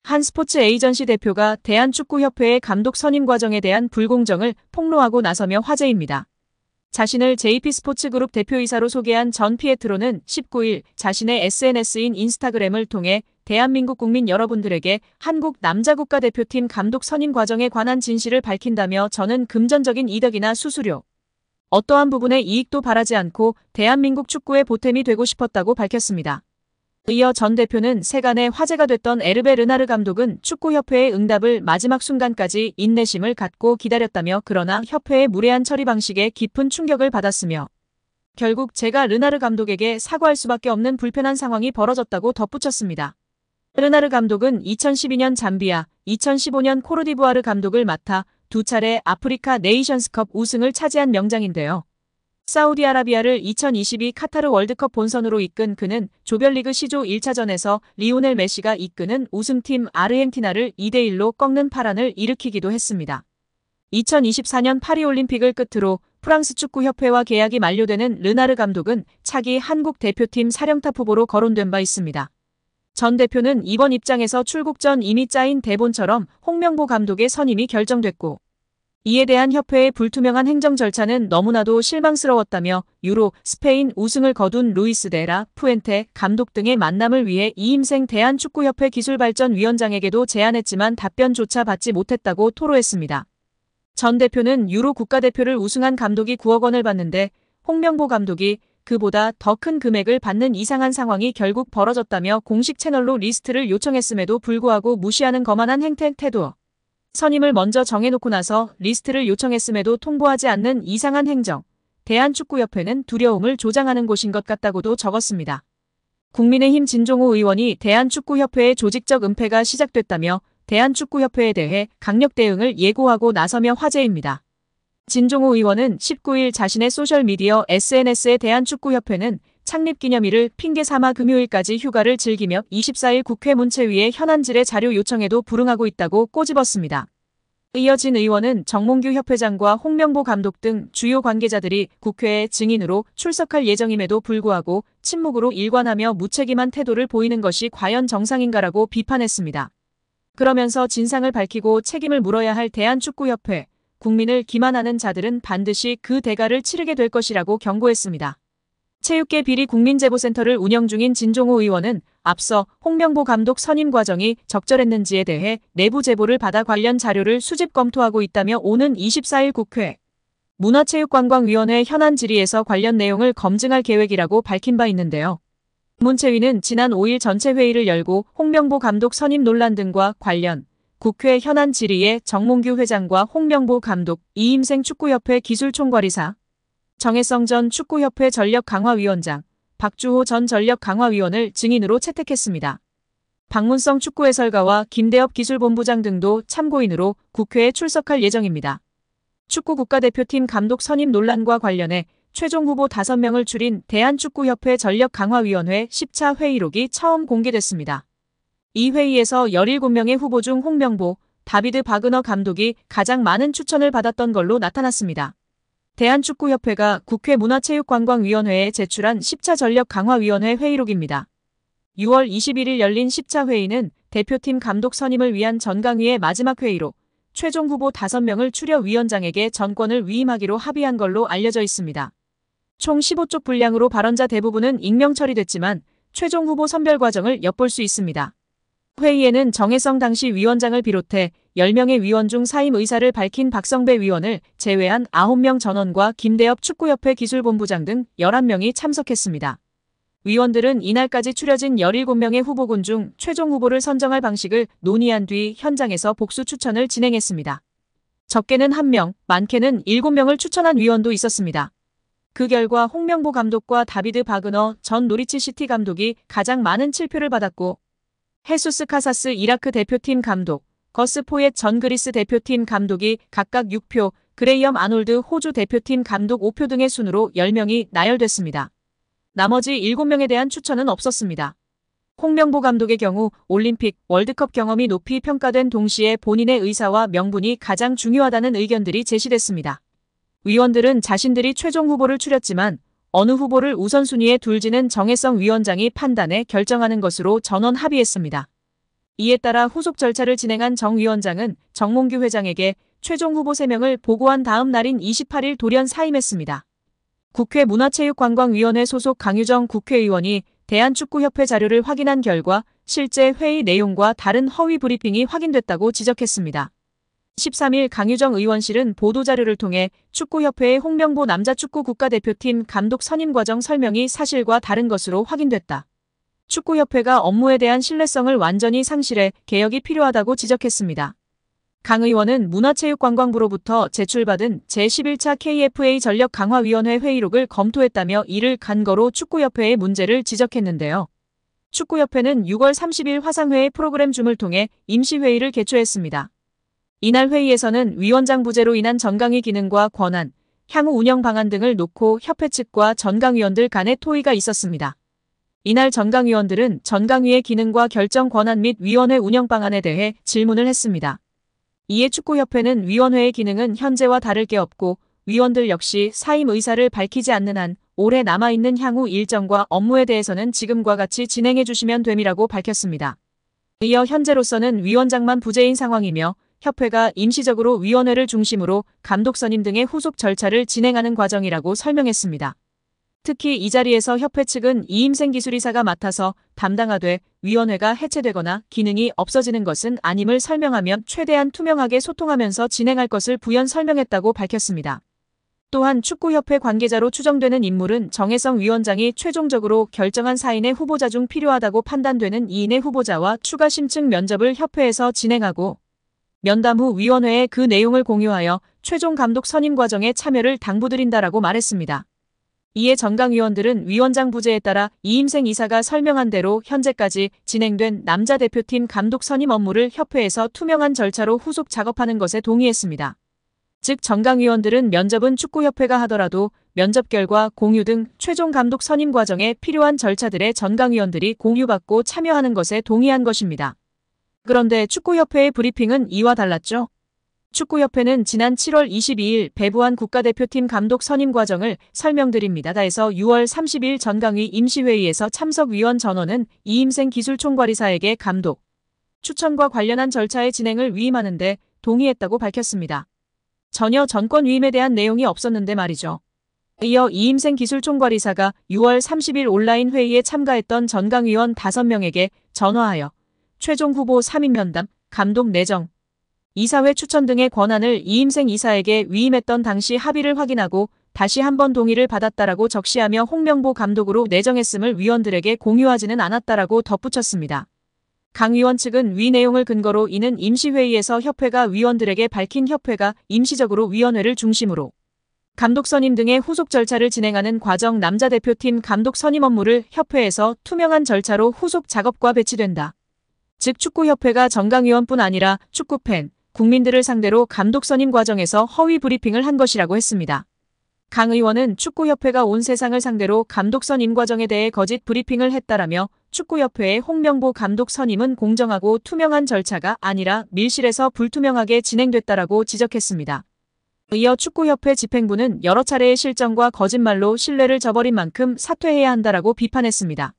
한 스포츠 에이전시 대표가 대한축구협회의 감독 선임 과정에 대한 불공정을 폭로하고 나서며 화제입니다. 자신을 JP스포츠그룹 대표이사로 소개한 전 피에트로는 19일 자신의 SNS인 인스타그램을 통해 대한민국 국민 여러분들에게 한국 남자국가대표팀 감독 선임 과정에 관한 진실을 밝힌다며 저는 금전적인 이득이나 수수료, 어떠한 부분의 이익도 바라지 않고 대한민국 축구의 보탬이 되고 싶었다고 밝혔습니다. 이어 전 대표는 세간의 화제가 됐던 에르베 르나르 감독은 축구협회의 응답을 마지막 순간까지 인내심을 갖고 기다렸다며 그러나 협회의 무례한 처리 방식에 깊은 충격을 받았으며 결국 제가 르나르 감독에게 사과할 수밖에 없는 불편한 상황이 벌어졌다고 덧붙였습니다. 르나르 감독은 2012년 잠비아, 2015년 코르디부아르 감독을 맡아 두 차례 아프리카 네이션스컵 우승을 차지한 명장인데요. 사우디아라비아를 2022 카타르 월드컵 본선으로 이끈 그는 조별리그 C조 1차전에서 리오넬 메시가 이끄는 우승팀 아르헨티나를 2대1로 꺾는 파란을 일으키기도 했습니다. 2024년 파리올림픽을 끝으로 프랑스 축구협회와 계약이 만료되는 르나르 감독은 차기 한국 대표팀 사령탑 후보로 거론된 바 있습니다. 전 대표는 이번 입장에서 출국 전 이미 짜인 대본처럼 홍명보 감독의 선임이 결정됐고 이에 대한 협회의 불투명한 행정 절차는 너무나도 실망스러웠다며 유로, 스페인 우승을 거둔 루이스 데라 푸엔테 감독 등의 만남을 위해 이임생 대한축구협회 기술발전위원장에게도 제안했지만 답변조차 받지 못했다고 토로했습니다. 전 대표는 유로 국가대표를 우승한 감독이 9억 원을 받는데 홍명보 감독이 그보다 더 큰 금액을 받는 이상한 상황이 결국 벌어졌다며 공식 채널로 리스트를 요청했음에도 불구하고 무시하는 거만한 태도. 선임을 먼저 정해놓고 나서 리스트를 요청했음에도 통보하지 않는 이상한 행정. 대한축구협회는 두려움을 조장하는 곳인 것 같다고도 적었습니다. 국민의힘 진종호 의원이 대한축구협회의 조직적 은폐가 시작됐다며 대한축구협회에 대해 강력 대응을 예고하고 나서며 화제입니다. 진종호 의원은 19일 자신의 소셜미디어 SNS에 대한축구협회는 창립기념일을 핑계 삼아 금요일까지 휴가를 즐기며 24일 국회 문체위에 현안질의 자료 요청에도 불응하고 있다고 꼬집었습니다. 이어 진 의원은 정몽규 협회장과 홍명보 감독 등 주요 관계자들이 국회에 증인으로 출석할 예정임에도 불구하고 침묵으로 일관하며 무책임한 태도를 보이는 것이 과연 정상인가라고 비판했습니다. 그러면서 진상을 밝히고 책임을 물어야 할 대한축구협회, 국민을 기만하는 자들은 반드시 그 대가를 치르게 될 것이라고 경고했습니다. 체육계 비리 국민제보센터를 운영 중인 진종호 의원은 앞서 홍명보 감독 선임 과정이 적절했는지에 대해 내부 제보를 받아 관련 자료를 수집 검토하고 있다며 오는 24일 국회 문화체육관광위원회 현안 질의에서 관련 내용을 검증할 계획이라고 밝힌 바 있는데요. 문체위는 지난 5일 전체 회의를 열고 홍명보 감독 선임 논란 등과 관련 국회 현안 질의에 정몽규 회장과 홍명보 감독, 이임생 축구협회 기술총괄이사, 정혜성 전 축구협회 전력강화위원장, 박주호 전 전력강화위원을 증인으로 채택했습니다. 박문성 축구해설가와 김대엽 기술본부장 등도 참고인으로 국회에 출석할 예정입니다. 축구 국가대표팀 감독 선임 논란과 관련해 최종 후보 5명을 추린 대한축구협회 전력강화위원회 10차 회의록이 처음 공개됐습니다. 이 회의에서 17명의 후보 중 홍명보, 다비드 바그너 감독이 가장 많은 추천을 받았던 걸로 나타났습니다. 대한축구협회가 국회 문화체육관광위원회에 제출한 10차 전력강화위원회 회의록입니다. 6월 21일 열린 10차 회의는 대표팀 감독 선임을 위한 전강위의 마지막 회의로 최종 후보 5명을 추려 위원장에게 전권을 위임하기로 합의한 걸로 알려져 있습니다. 총 15쪽 분량으로 발언자 대부분은 익명 처리됐지만 최종 후보 선별 과정을 엿볼 수 있습니다. 회의에는 정혜성 당시 위원장을 비롯해 10명의 위원 중 사임 의사를 밝힌 박성배 위원을 제외한 9명 전원과 김대엽 축구협회 기술본부장 등 11명이 참석했습니다. 위원들은 이날까지 추려진 17명의 후보군 중 최종 후보를 선정할 방식을 논의한 뒤 현장에서 복수 추천을 진행했습니다. 적게는 1명, 많게는 7명을 추천한 위원도 있었습니다. 그 결과 홍명보 감독과 다비드 바그너 전 노리치 시티 감독이 가장 많은 7표를 받았고 헤수스 카사스 이라크 대표팀 감독, 거스 포옒 전 그리스 대표팀 감독이 각각 6표, 그레이엄 아놀드 호주 대표팀 감독 5표 등의 순으로 10명이 나열됐습니다. 나머지 7명에 대한 추천은 없었습니다. 홍명보 감독의 경우 올림픽, 월드컵 경험이 높이 평가된 동시에 본인의 의사와 명분이 가장 중요하다는 의견들이 제시됐습니다. 위원들은 자신들이 최종 후보를 추렸지만 어느 후보를 우선순위에 둘지는 정혜성 위원장이 판단해 결정하는 것으로 전원 합의했습니다. 이에 따라 후속 절차를 진행한 정 위원장은 정몽규 회장에게 최종 후보 3명을 보고한 다음 날인 28일 돌연 사임했습니다. 국회 문화체육관광위원회 소속 강유정 국회의원이 대한축구협회 자료를 확인한 결과 실제 회의 내용과 다른 허위 브리핑이 확인됐다고 지적했습니다. 13일 강유정 의원실은 보도자료를 통해 축구협회의 홍명보 남자축구 국가대표팀 감독 선임 과정 설명이 사실과 다른 것으로 확인됐다. 축구협회가 업무에 대한 신뢰성을 완전히 상실해 개혁이 필요하다고 지적했습니다. 강 의원은 문화체육관광부로부터 제출받은 제11차 KFA 전력강화위원회 회의록을 검토했다며 이를 근거로 축구협회의 문제를 지적했는데요. 축구협회는 6월 30일 화상회의 프로그램 줌을 통해 임시회의를 개최했습니다. 이날 회의에서는 위원장 부재로 인한 전강위 기능과 권한, 향후 운영 방안 등을 놓고 협회 측과 전강위원들 간의 토의가 있었습니다. 이날 전강위원들은 전강위의 기능과 결정 권한 및 위원회 운영 방안에 대해 질문을 했습니다. 이에 축구협회는 위원회의 기능은 현재와 다를 게 없고 위원들 역시 사임 의사를 밝히지 않는 한 올해 남아있는 향후 일정과 업무에 대해서는 지금과 같이 진행해 주시면 됨이라고 밝혔습니다. 이어 현재로서는 위원장만 부재인 상황이며 협회가 임시적으로 위원회를 중심으로 감독 선임 등의 후속 절차를 진행하는 과정이라고 설명했습니다. 특히 이 자리에서 협회 측은 이임생 기술이사가 맡아서 담당하되 위원회가 해체되거나 기능이 없어지는 것은 아님을 설명하며 최대한 투명하게 소통하면서 진행할 것을 부연 설명했다고 밝혔습니다. 또한 축구협회 관계자로 추정되는 인물은 정혜성 위원장이 최종적으로 결정한 4인의 후보자 중 필요하다고 판단되는 2인의 후보자와 추가 심층 면접을 협회에서 진행하고 면담 후 위원회에 그 내용을 공유하여 최종 감독 선임 과정에 참여를 당부드린다라고 말했습니다. 이에 전강위원들은 위원장 부재에 따라 이임생 이사가 설명한 대로 현재까지 진행된 남자 대표팀 감독 선임 업무를 협회에서 투명한 절차로 후속 작업하는 것에 동의했습니다. 즉 전강위원들은 면접은 축구협회가 하더라도 면접 결과 공유 등 최종 감독 선임 과정에 필요한 절차들에 전강위원들이 공유받고 참여하는 것에 동의한 것입니다. 그런데 축구협회의 브리핑은 이와 달랐죠. 축구협회는 지난 7월 22일 배부한 국가대표팀 감독 선임 과정을 설명드립니다에서 6월 30일 전강위 임시회의에서 참석위원 전원은 이임생 기술총괄이사에게 감독, 추천과 관련한 절차의 진행을 위임하는 데 동의했다고 밝혔습니다. 전혀 전권 위임에 대한 내용이 없었는데 말이죠. 이어 이임생 기술총괄이사가 6월 30일 온라인 회의에 참가했던 전강위원 5명에게 전화하여 최종 후보 3인 면담, 감독 내정, 이사회 추천 등의 권한을 이임생 이사에게 위임했던 당시 합의를 확인하고 다시 한번 동의를 받았다라고 적시하며 홍명보 감독으로 내정했음을 위원들에게 공유하지는 않았다라고 덧붙였습니다. 강 위원 측은 위 내용을 근거로 이는 임시회의에서 협회가 위원들에게 밝힌 협회가 임시적으로 위원회를 중심으로 감독 선임 등의 후속 절차를 진행하는 과정 남자 대표팀 감독 선임 업무를 협회에서 투명한 절차로 후속 작업과 배치된다. 즉 축구협회가 전강위원뿐 아니라 축구팬, 국민들을 상대로 감독 선임 과정에서 허위 브리핑을 한 것이라고 했습니다. 강 의원은 축구협회가 온 세상을 상대로 감독 선임 과정에 대해 거짓 브리핑을 했다라며 축구협회의 홍명보 감독 선임은 공정하고 투명한 절차가 아니라 밀실에서 불투명하게 진행됐다라고 지적했습니다. 이어 축구협회 집행부는 여러 차례의 실정과 거짓말로 신뢰를 저버린 만큼 사퇴해야 한다라고 비판했습니다.